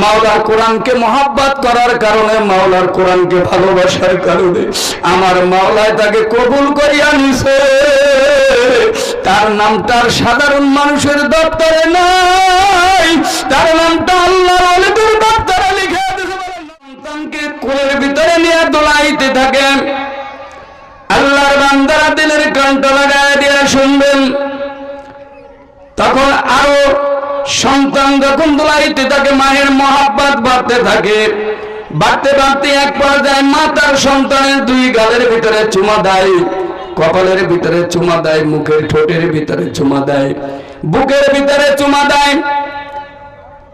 মাওলার কোরআনকে মহব্বত করার কারণে, মাওলার কোরআনকে ভালোবাসার কারণে আমার মাওলায় তাকে কবুল করিয়া নিছে। তার নামটার সাধারণ মানুষের দপ্তরে নাই, তার নামটা আল্লাহর ওলিদের দপ্তরে লিখে দিয়েছে। সন্তানকে কোলের ভিতরে নিয়ে দোলাইতে থাকেন। আল্লাহর বান্দারা দিলের কণ্ঠ লাগায় দিয়ে শুনবেন। তখন আরো সন্তান যখন দোলাইতে থাকে, মায়ের মহাব্বত বাড়তে থাকে। বাড়তে বাড়তে এক পর্যায়ে মা তার সন্তানের দুই গালের ভিতরে চুমা দেয়, কপালের ভিতরে চুমা দেয়, মুখের ঠোঁটের ভিতরে চুমা দেয়, বুকের ভিতরে চুমা দেয়,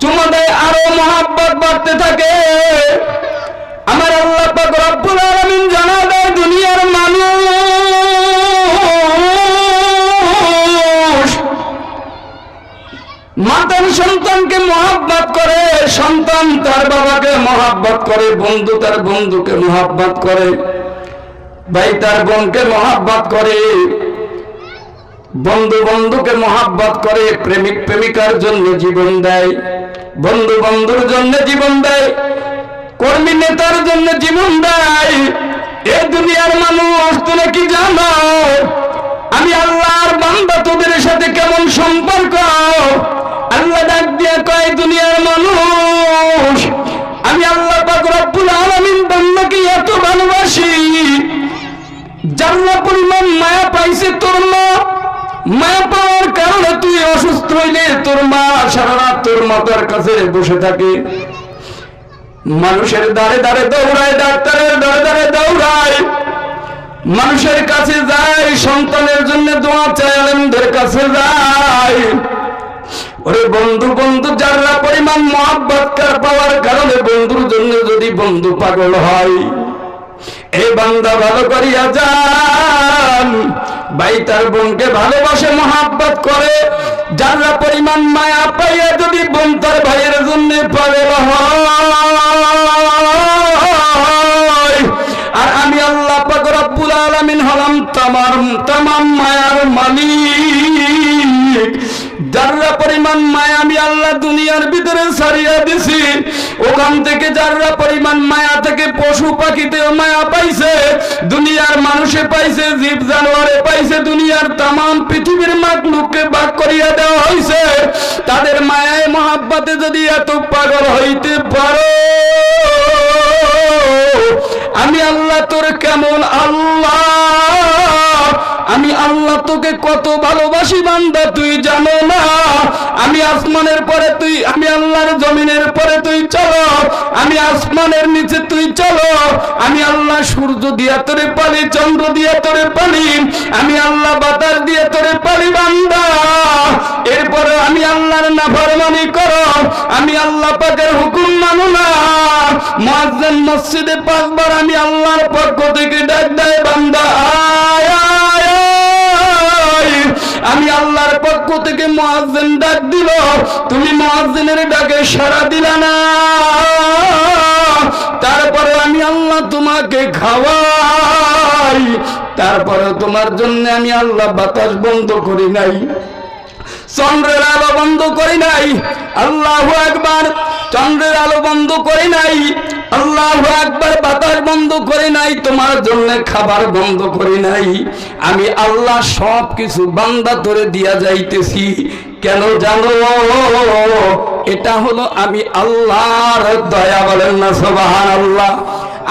চুমা দেয়। আরো মহাব্বত বাড়তে থাকে। আমার আল্লাহ পাক রব্বুল আলামিন জানা দেয়, দুনিয়ার মানুষ মাতার সন্তানকে মহব্বত করে, সন্তান তার বাবাকে মহব্বত করে, বন্ধু তার বন্ধুকে মহব্বত করে, ভাই তার বোনকে মহব্বত করে, বন্ধু বন্ধুকে মহব্বত করে, প্রেমিক প্রেমিকার জন্য জীবন দেয়, বন্ধু বন্ধুর জন্য জীবন দেয়, কর্মী নেতার জন্য জীবন দেয়। এ দুনিয়ার মানুষ তোমরা কি জানো আমি আল্লাহর বান্দা তোদের সাথে কেমন সম্পর্ক? আল্লাহ ডাক দিয়ে কয়, দুনিয়ার মানুষ আমি আল্লাহ পাক রব্বুল আলামিন বান্দাকে এত ভালোবাসি, জান্নাত পরিমাণ মায়া পাইছে তোর মা। মায়া পাওয়ার কারণে তুই অসুস্থ হইলে তোর মা সারা রাত তোর মাতার কাছে বসে থাকে, মানুষের দ্বারে দ্বারে দৌড়ায়, ডাক্তারের দ্বারে দ্বারে দৌড়ায়, মানুষের কাছে যায়, সন্তানের জন্য দোয়া চায়, আলেমদের কাছে যায়। ওরে বন্ধু বন্ধু যারা পরিমাণ মহব্বত পাওয়ার কারণে বন্ধুর জন্য যদি বন্ধু পাগল হয়, এই বান্দা ভালো করিয়া যান, ভাই তার বোনকে ভালোবাসে, মহব্বত করে, যারা পরিমাণ মায়া পাইয়া যদি বোন তার ভাইয়ের জন্য পাগল হয়, আর আমি আল্লাহ পাক রব্বুল আলামিন হলাম তামাম মায়ার মালিক। যারা পরিমাণ মায়া আমি আল্লাহ দুনিয়ার ভিতরে ছাড়িয়ে দিছি, ওখান থেকে যারা পরিমাণ মায়া থেকে পশু পাখিতেও মায়া পাইছে, দুনিয়ার মানুষে পাইছে, জীব জানোয়ারে পাইছে, দুনিয়ার তামাম পৃথিবীর মাখলুককে ভাগ করিয়া দেওয়া হয়েছে। তাদের মায়ায় মহাব্বতে যদি এত পাগল হইতে পারো, আমি আল্লাহ তোর কেমন আল্লাহ, আমি আল্লাহ তোকে কত ভালোবাসি বান্দা তুই জানো না। আমি আসমানের পরে তুই, আমি আল্লাহর জমিনের পরে তুই চলো, আমি আসমানের নিচে তুই চলো, আমি আল্লাহ সূর্য দিয়ে তোরে পালি, চন্দ্র দিয়ে তোরে পালি, আমি আল্লাহ বাতাস দিয়ে তোরে পালি বান্দা। এরপরে আমি আল্লাহর নাফরমানি করো, আমি আল্লাহ পাকের হুকুম মানো না। মুয়াজ্জিন মসজিদে 5 বার আমি আল্লাহর পক্ষ থেকে ডাক দেয়, বান্দা আয় আয় আয়। আমি আল্লাহর পক্ষ থেকে মুয়াজ্জিন ডাক দিল, তুমি মুয়াজ্জিনের ডাকে সাড়া দিলা না। তারপরে আমি আল্লাহ তোমাকে খাওয়াই, তারপরে তোমার জন্য আমি আল্লাহ বাতাস বন্ধ করি নাই, চন্দ্রের আলো বন্ধ করি নাই, আল্লাহু আকবার, চন্দ্রের আলো বন্ধ করি নাই, আল্লাহু আকবার, বাতাস বন্ধ করি নাই, তোমার জন্য খাবার বন্ধ করি নাই। আমি আল্লাহ সব কিছু বান্দা তোরে দিয়া যাইতেছি। কেন জানো? এটা হলো আমি আল্লাহর দয়া, বলেন না সুবহানাল্লাহ।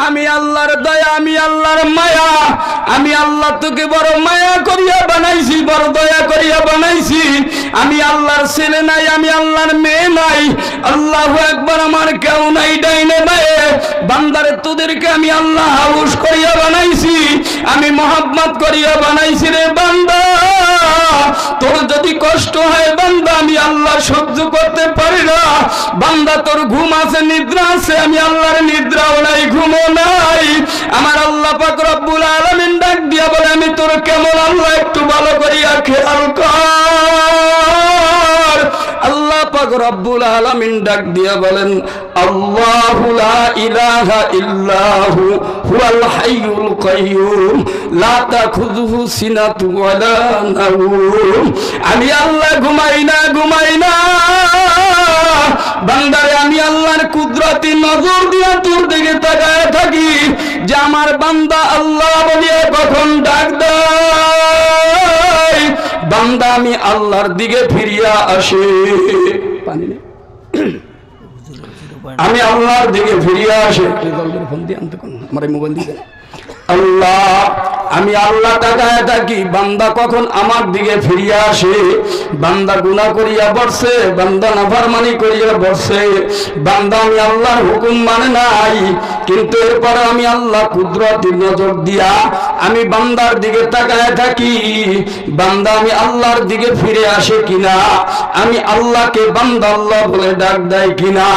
আমি আল্লাহর দয়া, আমি আল্লাহর মায়া, আমি আল্লাহ তোকে বড় মায়া করিয়া বানাইছি, বড় দয়া করিয়া বানাইছি। আমি আল্লাহর ছেলে নাই, আমি আল্লাহর মেয়ে নাই, আল্লাহু আকবার, আমার কেউ নাই ডাইনে বায়ে। বান্দারে তোদেরকে আমি আল্লাহ হাউস করিয়া বানাইছি, আমি মহব্বত করিয়া বানাইছি রে বান্দা। তোর যদি কষ্ট হয় বান্দা, আমি আল্লাহ সহ্য করতে পারি না। বান্দা তোর ঘুম আছে, নিদ্রা আছে, আমি আল্লাহর নিদ্রাও নাই, ঘুমও নাই। আমার আল্লাহ পাক রব্বুল আলামিন ডাক দিয়া বলে, আমি তোর কেমন আল্লাহ একটু ভালো করিয়া খেয়াল কর। আল্লাহ পাক রব্বুল আলামিন ডাক দিয়া বলেন, আল্লাহু লা ইলাহা ইল্লাহু হুয়াল হাইয়ুল কাইয়্যুম লা তাখুযুহু সিনাতু ওয়ালা নাওম। আমি আল্লাহ ঘুমাই না, ঘুমাই না, বান্দারে আমি আল্লাহর কুদরতি নজর দিয়া তোর দিকে তাকায় থাকি যে আমার বান্দা আল্লাহ বলিয়া কখন ডাক দেয়, বান্দা আমি আল্লাহর দিকে ফিরিয়া আসে। পানি নেই, আমি আল্লাহর দিকে ফিরিয়া আসে। ফোন দিয়ে আনতে কোন আমার মোবাইল দিয়ে আল্লাহ, আমি আল্লাহ তাকায় থাকি বান্দা কখন আমার দিকে ফিরিয়া আসে। বান্দা গুনাহ করিয়া বসছে, বান্দা নাফরমানি করিয়া বসছে, বান্দা আমি আল্লাহর হুকুম মানে নাই, কিন্তু এরপর আমি আল্লাহ কুদরতি নজর দিয়া আমি বান্দার দিকে তাকায় থাকি বান্দা আমি আল্লাহর দিকে ফিরে আসে কিনা, আমি আল্লাহকে বান্দা আল্লাহ বলে ডাক দেয় কিনা।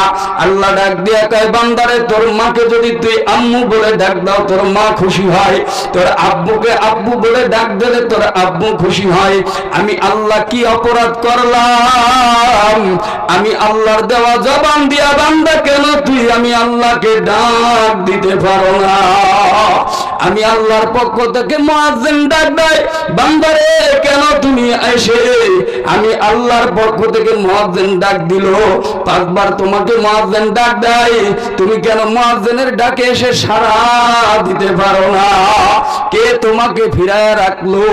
আল্লাহ ডাক দিয়া কয় বান্দারে তোর মাকে যদি তুই আম্মু বলে ডাক দাও তোর মা খুশি হয়, তোর আব্বুকে আব্বু বলে ডাক দিলে তোর আব্বু খুশি হয়। আমি আল্লাহ কি অপরাধ করলাম, আমি আল্লাহর দেওয়া জবান দিয়া বান্দা কেন তুই আমি আল্লাহকে ডাক দিতে পারো না। আমি আল্লাহর পক্ষ থেকে মুয়াজ্জিন ডাক দেয় বান্দারে কেন তুমি এসে, আমি আল্লাহর পক্ষ থেকে মুয়াজ্জিন ডাক দিল, 5 বার তোমাকে মুয়াজ্জিন ডাক দেয়, তুমি কেন মুয়াজ্জিনের ডাকে এসে সাড়া দিতে পারো না। কে তোমাকে ফিরায় রাখলো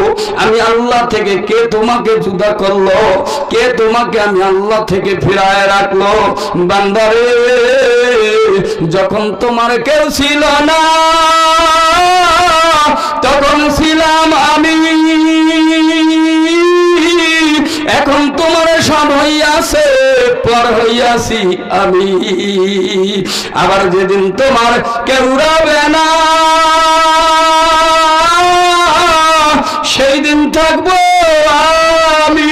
আমি আল্লাহ থেকে, কে তোমাকে জুদা করলো, কে তোমাকে আমি আল্লাহ থেকে ফিরায় রাখলো। বান্দারে যখন তোমার কেউ ছিল না তখন ছিলাম আমি, এখন তোমার সব হইয়াছে পর হইয়াছি আমি। আবার যেদিন তোমার কেউ রবে না সেই দিন থাকবো আমি।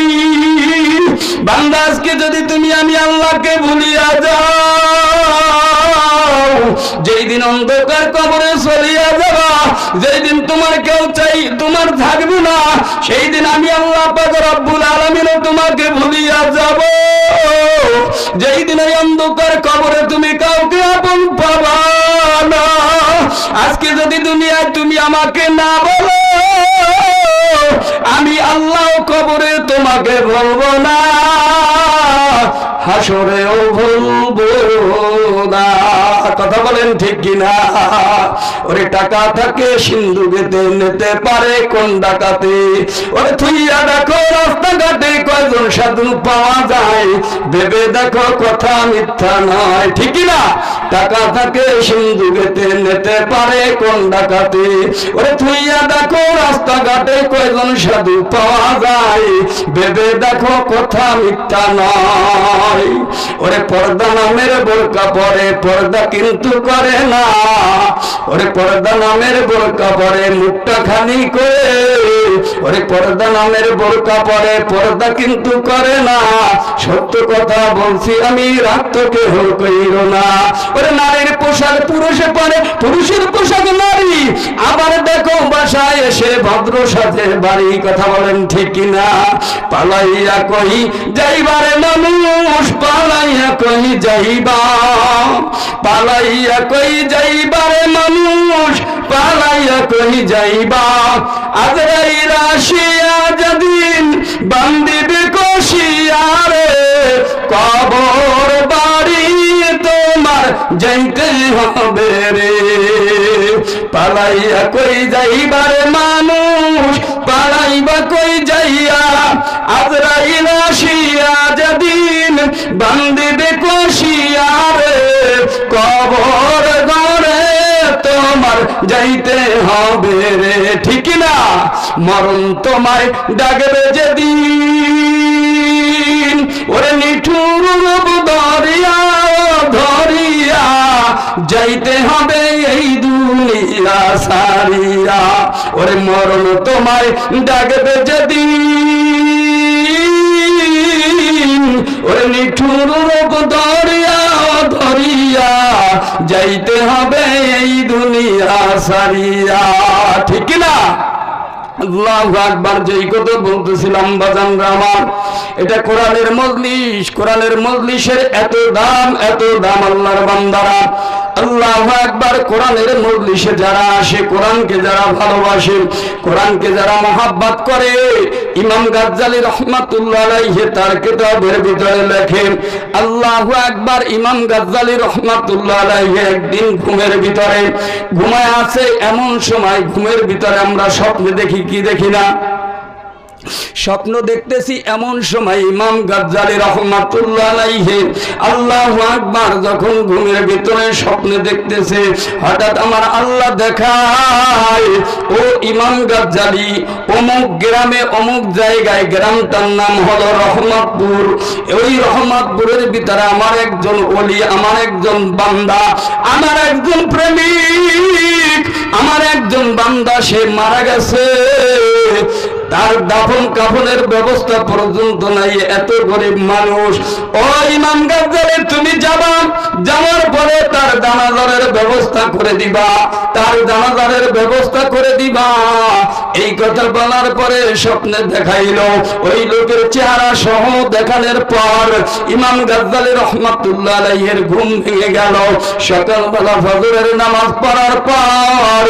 বান্দা আজকে যদি তুমি আমি আল্লাহকে ভুলিয়া যাও, যেই দিন অন্ধকার কবরে চলিয়া যাবা, যেই দিন তোমার কেউ চাই তোমার থাকবে না, সেই দিন আমি আল্লাহ পাক রব্বুল আলামিন তোমাকে ভুলিয়া যাব। যেই দিন এই অন্ধকার কবরে তুমি কাউকে আপন পাবা না। আজকে যদি দুনিয়ায় তুমি আমাকে না বলো আমি আল্লাহ কবরে তোমাকে বলবো না, হাসরেও বলবো না। কথা বলেন ঠিক কিনা? ওরে টাকা থাকে সিন্ধু গেতে নিতে পারে কোন ডাকাতে, ওরে থুইয়া দেখো রাস্তাঘাটে কয়জন সাধু পাওয়া যায়, ভেবে দেখো কথা মিথ্যা নয়, ঠিক না? টাকা থাকে সিন্ধু গেতে নিতে পারে কোন ডাকাতে, ওরে থুইয়া দেখো রাস্তাঘাটে কয়জন সাধু পাওয়া যায়, ভেবে দেখো কথা মিথ্যা নয়। ওরে পর্দা নামের বোরকা পরে পর্দা কিন্তু করে না, ওরে পর্দা নামের বোরকা পরে মুখটা খালি করে, ওরে পর্দা নামের বোরকা পরে পর্দা কিন্তু করে না। সত্য কথা বলছি আমি, রাগ তো কেহ কইর না। ওরে নারীর পোশাক পুরুষে পরে, পুরুষের পোশাক নারী, আবার দেখো বাসায় এসে ভদ্র সাথে বাড়ি। কথা বলেন ঠিক কিনা? পালাইয়া কই যাইবারে মানুষ, পালাইয়া কই যাইবা, পালাইয়া কই যাইবারে মানুষ, পালাইয়া কই যাইবা। আজরাইল আসিয়া যেদিন বান্দিবে কষিয়ারে, কবর বাড়ি তোমার যাইতে হবে রে। পালাইয়া কই যাইবারে মানুষ, পালাইবা কই যাইয়া, আজরাইল আসিয়া যেদিন বান্দিবে কষিয়ারে, কবর ঘরে তোমার যাইতে হবে রে, ঠিক না? মরণ তোমায় ডাকবে যেদিন, ওরে নিঠুর রূপ ধরিয়া ধরিয়া যাইতে হবে এই দুনিয়া সারিয়া। ওরে মরণ তোমায় ডাকবে যেদিন, ওরে নিঠুর রূপ ধরিয়া ধরিয়া যাইতে হবে এই দুনিয়া সারিয়া, ঠিক না? আল্লাহু আকবার। যেই কথা বলতেছিলাম বাজানরা আমার, এটা কোরআনের মজলিস, কোরআনের মজলিসের এত দাম, এত দাম। আল্লাহর বান্দারা আল্লাহু আকবার। কোরআনের মজলিসে যারা আসে, কোরআনকে যারা ভালোবাসে, কোরআনকে যারা মহব্বত করে, ইমাম গাজ্জালী রহমাতুল্লাহ আলাইহি তার কিতাবের ভিতরে লেখেন, আল্লাহু আকবার। ইমাম গাজ্জালী রহমাতুল্লাহ আলাইহি একদিন ঘুমের ভিতরে ঘুমায় আছে। এমন সময় ঘুমের ভিতরে আমরা স্বপ্নে দেখি, কি দেখি না? স্বপ্ন দেখতেছি। এমন সময় ইমাম গাজ্জালী রাহমাতুল্লাহ আলাইহি আল্লাহু আকবার যখন ঘুমের ভিতরে স্বপ্নে দেখতেছে, হঠাৎ আমার আল্লাহ দেখায়, ও ইমাম গাজ্জালী, অমুক গ্রামে অমুক জায়গায়, গ্রামটার নাম হলো রহমতপুর, ওই রহমতপুরের ভিতরে আমার একজন ওলি, আমার একজন বান্দা, আমার একজন প্রেমিক, আমার একজন বান্দা, সে মারা গেছে। তার দাফন কাফনের ব্যবস্থা পর্যন্ত নাই, এত গরিব মানুষ। ও ইমাম গাজ্জালী, তুমি যাবা, যাওয়ার পরে তার জানাজার ব্যবস্থা করে দিবা, তার জানাজার ব্যবস্থা করে দিবা। এই কথা বলার পরে স্বপ্নে দেখাইলো, ওই লোকের চেহারা সহ দেখানোর পর ইমাম গাজ্জালী রহমাতুল্লাহ আলাইহির ঘুম ভেঙে গেল। সকালবেলা ফজরের নামাজ পড়ার পর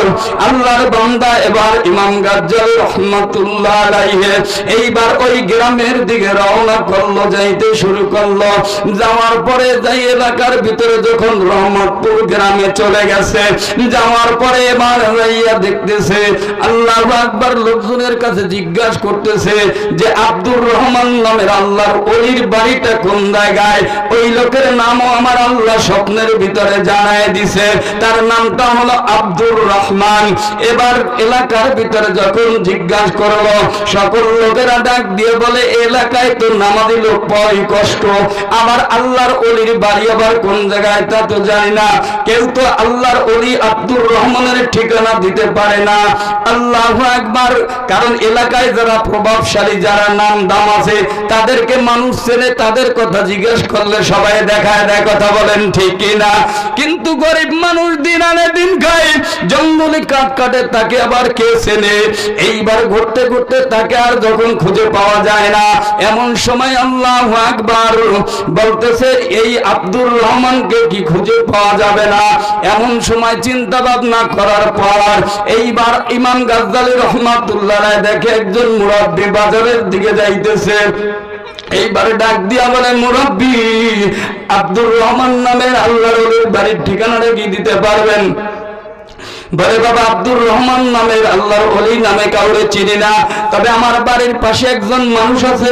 আল্লাহর বান্দা এবার ইমাম গাজ্জালী রহমাতুল্লাহ আলাইহি এইবার ওই গ্রামের দিকে রওনা করলো, যাইতে শুরু করলো। যাওয়ার পরে যাই এলাকার ভিতরে যখন রহমতপুর গ্রামে চলে গেছে, যাওয়ার পরে এবার যাইয়া দেখতেছে, আল্লাহু আকবার। লোকজনের কাছে জিজ্ঞাসা করতেছে যে আব্দুর রহমান নামের আল্লাহর ওলির বাড়িটা কোন জায়গায়? ওই লোকের নামও আমার আল্লাহ স্বপ্নের ভিতরে জানায় দিছে, তার নামটা হলো আব্দুর রহমান। এবার এলাকার ভিতরে যখন জিজ্ঞাসা করলো, সকল লোকেরা ডাক দিয়ে বলে, এলাকায় তো নামাজি লোক পাওয়াই কষ্ট, আবার আল্লাহর ওলির বাড়ি আবার কোন জায়গায় তা তো জানি না। কেউ তো আল্লাহর ওলি আব্দুর রহমানের ঠিকানা দিতে পারে না। আল্লাহু আকবার। কারণ এলাকায় যারা প্রভাবশালী, যারা নাম দাম আছে, তাদেরকে মানুষ চেনে, তাদের কথা জিজ্ঞেস করলে সবাই দেখায় দেয়, কথা বলেন ঠিক কিনা? কিন্তু গরিব মানুষ দিন আনে দিন খায়, জঙ্গলে কাঠ কাটে, তাকে আবার কে চেনে? এইবার ঘুরতে ঘুরতে তাকে আর যখন খুঁজে পাওয়া যায় না, এমন সময় আল্লাহু আকবার বলতেছে, এই আব্দুর রহমানকে কি খুঁজে পাওয়া যাবে না? এমন সময় চিন্তা ভাবনা করার পর এইবার ইমাম গাজ্জালী রহমাতুল্লাহ আলাইহি দেখে একজন মুরাব্বি বাজারের দিকে যাইতেছে। এইবারে ডাক দিয়া বলে, মুরাব্বি, আব্দুর রহমান নামের আল্লাহর ওলির বাড়ির ঠিকানাটা কি দিতে পারবেন? বলে, বাবা, আব্দুর রহমান নামের আল্লাহর ওলি নামে কাউরে চিনি না, তবে আমার বাড়ির পাশে একজন মানুষ আছে,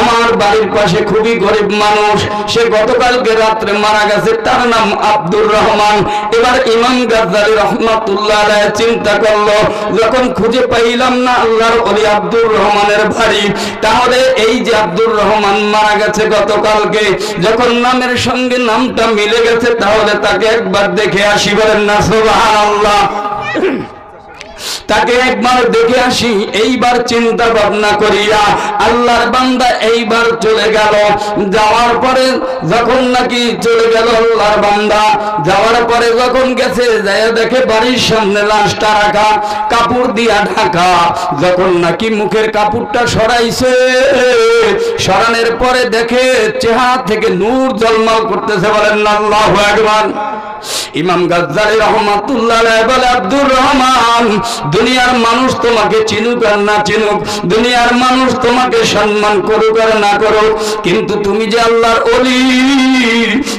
আমার বাড়ির পাশে খুবই গরিব মানুষ, সে গতকালকে রাত্রে মারা গেছে, তার নাম আব্দুর রহমান। এবার ইমাম গাজ্জালী রহমাতুল্লাহ আলাইহি চিন্তা করলো, যখন খুঁজে পাইলাম না আল্লাহর ওলি আব্দুর রহমানের বাড়ি, তাহলে এই যে আব্দুর রহমান মারা গেছে গতকালকে, যখন নামের সঙ্গে নামটা মিলে গেছে, তাহলে তাকে একবার দেখে আসি। বলেন না সুবহানাল্লাহ। তাকে একবার দেখে আসি। এইবার চিন্তা ভাবনা করিয়া আল্লাহর বান্দা এইবার চলে গেল। যাওয়ার পরে যখন নাকি চলে গেল আল্লাহর বান্দা, যাওয়ার পরে যখন গেছে, যায় দেখে বাড়ির সামনে লাশটা রাখা, কাপড় দিয়া ঢাকা। যখন নাকি মুখের কাপড়টা সরাইছে, সরানোর পরে দেখে চেহারা থেকে নূর ঝলমল করতেছে। বলেন আল্লাহু আকবার। ইমাম গাজ্জালী রহমাতুল্লাহ আলাইহি বলে, আব্দুর রহমান, দুনিয়ার মানুষ তোমাকে চিনুক আর না চিনুক, দুনিয়ার মানুষ তোমাকে সম্মান করুক আর না করুক, কিন্তু তুমি যে আল্লাহর ওলি,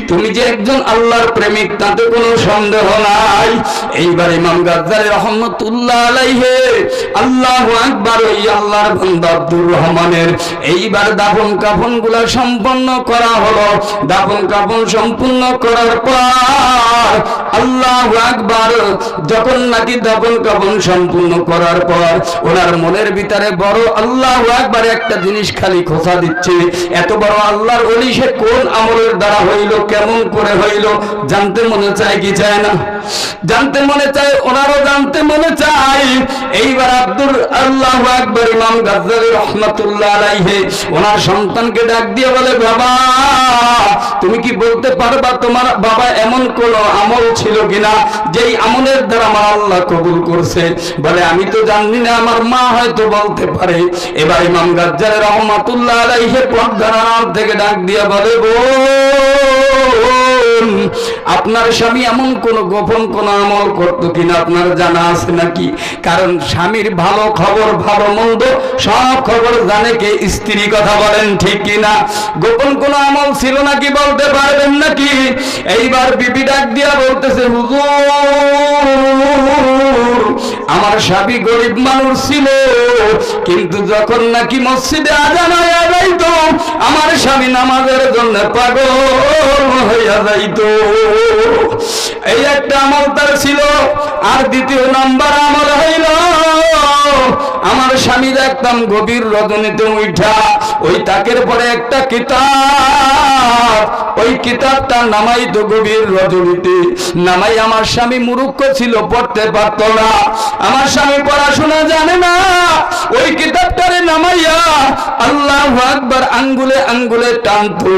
তুমি যে একজন আল্লাহর প্রেমিক, তাতে কোনো সন্দেহ নাই। এইবার ইমাম গাজ্জালী রহমাতুল্লাহ আলাইহি আল্লাহু আকবার, ওই আল্লাহর বান্দা আব্দুর রহমানের এইবার দাফন কাফন গুলা সম্পন্ন করা হলো। দাফন কাফন সম্পূর্ণ করার পর আল্লাহু আকবার, যখন নাকি দাফন কাফন সম্পূর্ণ করার পর ওনার মনের ভিতরে বড় আল্লাহু আকবার একটা জিনিস খালি খোঁচা দিচ্ছে, এত বড় আল্লাহর ওলি সে কোন আমলের দ্বারা হইল, কেমন করে হইল, জানতে মনে চায় কি চায় না? জানতে মনে চায়, ওনারও জানতে মনে চায়। এইবার আব্দুর আল্লাহু আকবার ইমাম গাজ্জালী রহমাতুল্লাহ আলাইহি ওনার সন্তানকে ডাক দিয়ে বলে, বাবা, তুমি কি বলতে পারবা তোমার বাবা এমন কোন আমল ছিল কিনা যেই আমলের দ্বারা আমার আল্লাহ কবুল করছে? বলে, আমি তো জানি না, আমার মা হয়তো বলতে পারে। এবার ইমাম গাজ্জালী রহমাতুল্লাহ আলাইহি পর্দার আড়াল থেকে ডাক দিয়ে বলে, বোন, আপনার স্বামী এমন কোন গোপন কোন আমল করতো কিনা আপনার জানা আছে নাকি? কারণ স্বামীর ভালো খবর ভালো মন্দ সব খবর জানে কে? স্ত্রী। কথা বলেন ঠিক কিনা? গোপন কোন আমল ছিল নাকি বলতে পারবেন নাকি? এইবার বিবি ডাক দিয়া বলতেছে, হুজুর আমার স্বামী গরিব মানুষ ছিল, কিন্তু যখন নাকি মসজিদে আজান হইয়া যাইত আমার স্বামী নামাজের জন্য পাগল হইয়া যাইত। এই একটা আমল তার ছিল। আর দ্বিতীয় নাম্বার আমল হইল, আমার স্বামী দেখতাম গভীর রজনীতে উঠা ওই তাকের পরে একটা কিতাব, ওই কিতাবটা নামাইতো গভীর রজনীতে। নামাই আমার স্বামী মূর্খ ছিল, পড়তে পারত না। আমার স্বামী পড়াশোনা জানে না। ওই কিতাবটারে নামাইয়া আল্লাহু আকবার আঙ্গুলে আঙ্গুলে টানতো,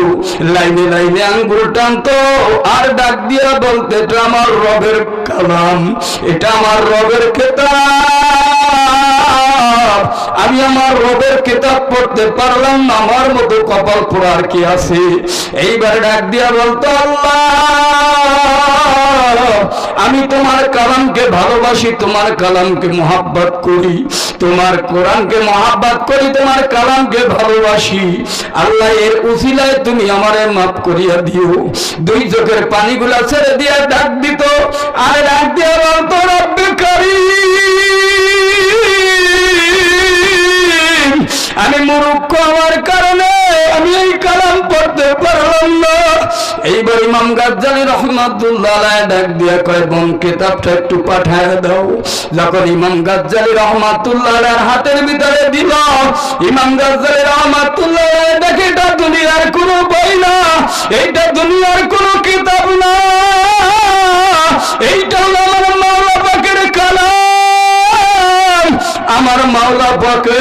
লাইনে লাইনে আঙ্গুল টানতো, আর ডাক দিয়া বলতে, এটা আমার রবের কালাম, এটা আমার রবের কিতাব। আমি আমার রবের কিতাব পড়তে পারলাম না, আমার মতো কপাল পোড়ার কি আছে? এইবার ডাক দিয়া বলতো, আল্লাহ আমি তোমার কালামকে ভালোবাসি, তোমার কালামকে মোহাব্বত করি, তোমার কোরআনকে মোহাব্বত করি, তোমার কালামকে ভালোবাসি। আল্লাহ এর উসিলায় তুমি আমারে মাফ করিয়া দিও। দুই চোখের পানিগুলা ছেড়ে দিয়া ডাক দিত, আর ডাক দিয়া বলতো, রব্বে কারীম আমি মূর্খ, আমার কারণে আমি এই কালাম পড়তে পারলাম না। এইবার ইমাম গাজ্জালী রহমাতুল্লাহ আলাইহি ডাক দিয়া কয়, বোন কিতাবটা একটু পাঠায় দাও। যখন ইমাম গাজ্জালী রহমাতুল্লাহ আলাইহির হাতের ভিতরে দিল, ইমাম গাজ্জালী রহমাতুল্লাহ আলাইহি দেখে এটা দুনিয়ার কোনো বই না, এইটা দুনিয়ার কোনো কিতাব না, এইটা হলো আমার মাওলা পাকের কালাম, আমার মাওলা পাকে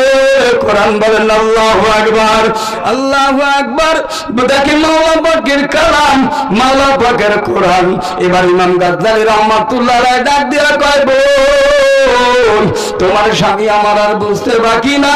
কোরআন। বলেন আল্লাহু আকবার, আল্লাহু আকবার। দেখেন মাওলা পাকের কালাম, মাওলা পাকের কোরআন। এবার ইমাম গাজ্জালী রহমাতুল্লাহ আলাইহি ডাক দিয়া কয়, বোন তোমার স্বামী আমার আর বুঝতে বাকি না।